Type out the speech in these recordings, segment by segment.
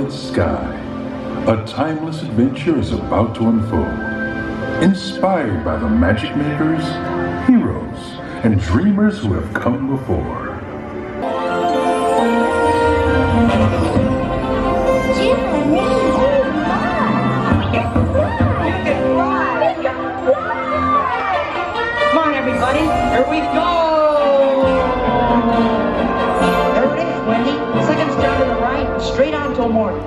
starlit sky, a timeless adventure is about to unfold. Inspired by the magic makers, heroes, and dreamers who have come before. Come on, everybody, here we go! There it is, Wendy. Second step to the right, straight on till morning.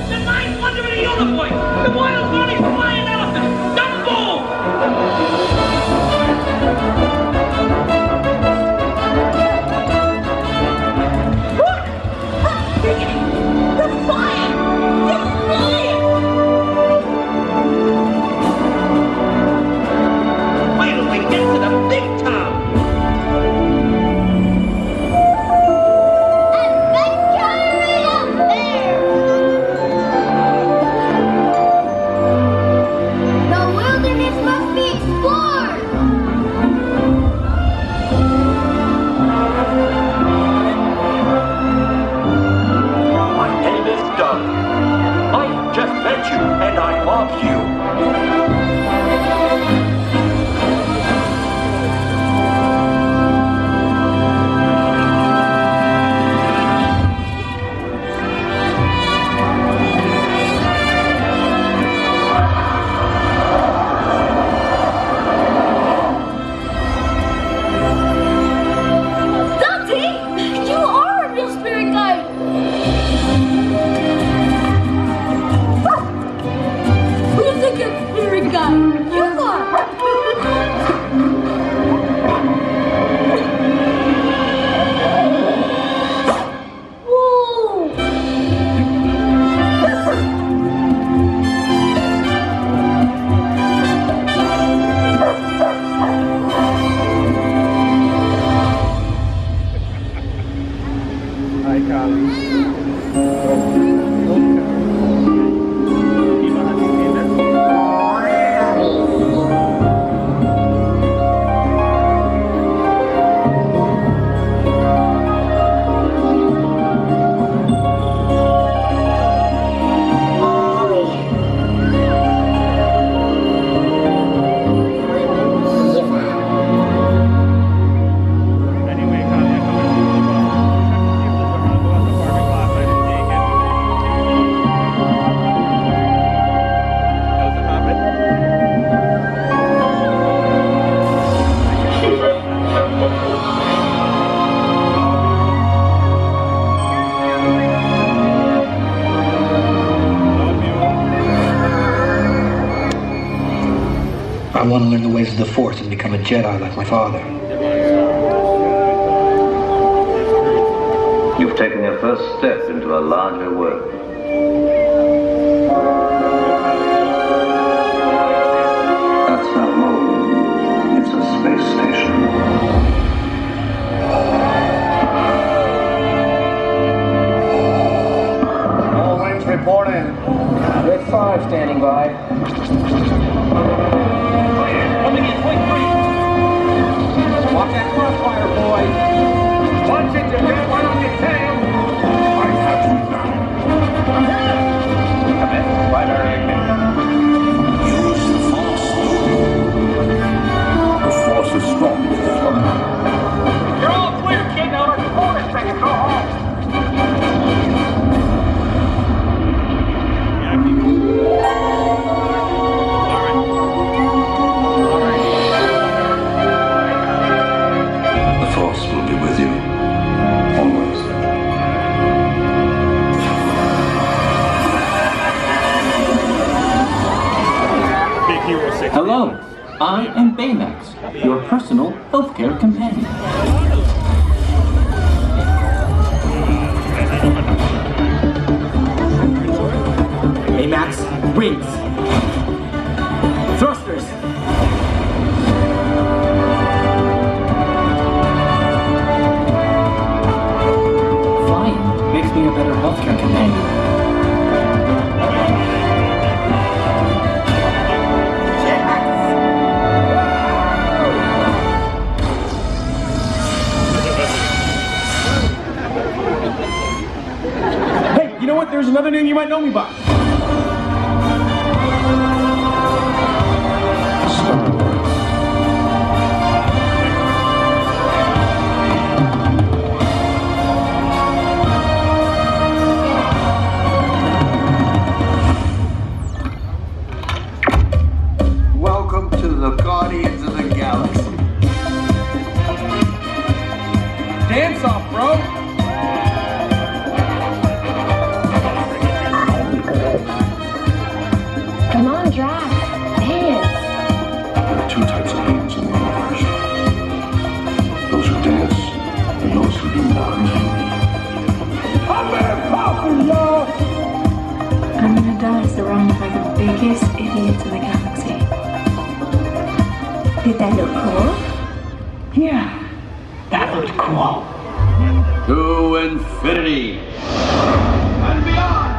The ninth wonder of the universe! The wild bunny flying elephant! Dumbo! Look! They're flying! They're flying! Wait till we get to the big town! And I love you. Dante, you are a real spirit guide. Who's a good spirit guide? You are. Whoa. Hi, Carly. Anyway, Carly, I come and see the ball. I want to learn the ways of the Force and become a Jedi like my father. You've taken your first step into a larger world. That's not a moon. It's a space station. All wings report in. Red 5 standing by. Coming in, point 3. Watch that crossfire, boy. Watch it, you get one on your tail. I have you now. Come in, primary ignition. Use the Force. The Force is strong with this one. You're all clear, kid. Now let's pull this thing and go home. Yeah, keep The Force will be with you. Always. Big Hero 6. Hello, I am Baymax, your personal healthcare companion. Baymax, wings. Thrusters. Flying makes me a better healthcare companion. know what? There's another name you might know me by. Star Wars. Welcome to the Guardians of the Galaxy. Dance off, bro. Come on, Drax. Dance. There are two types of beings in the universe. Those who dance and those who do not. I'm very powerful, y'all! I'm gonna die surrounded by the biggest idiots in the galaxy. Did that look cool? Yeah, that looked cool. To infinity and beyond.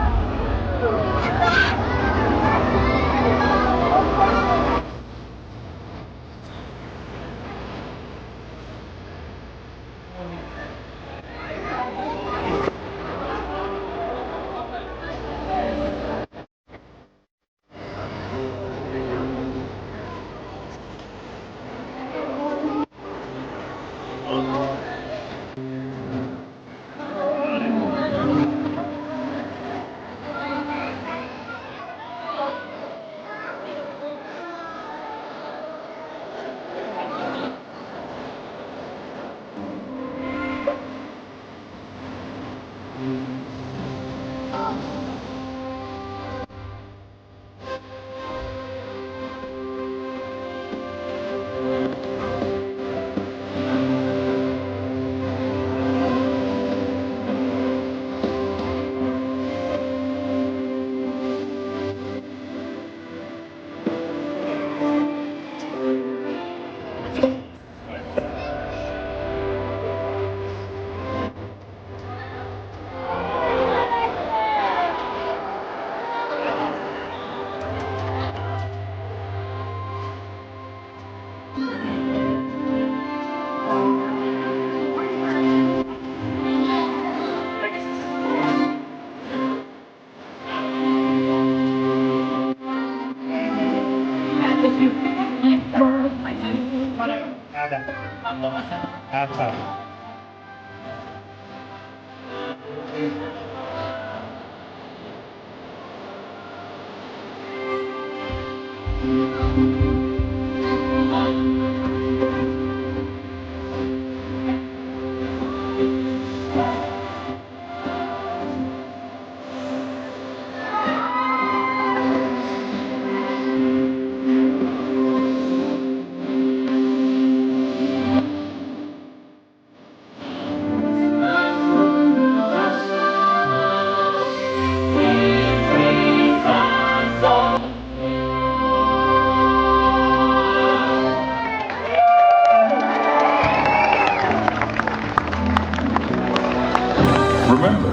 Remember,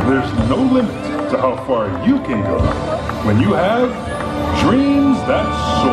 there's no limit to how far you can go when you have dreams that soar.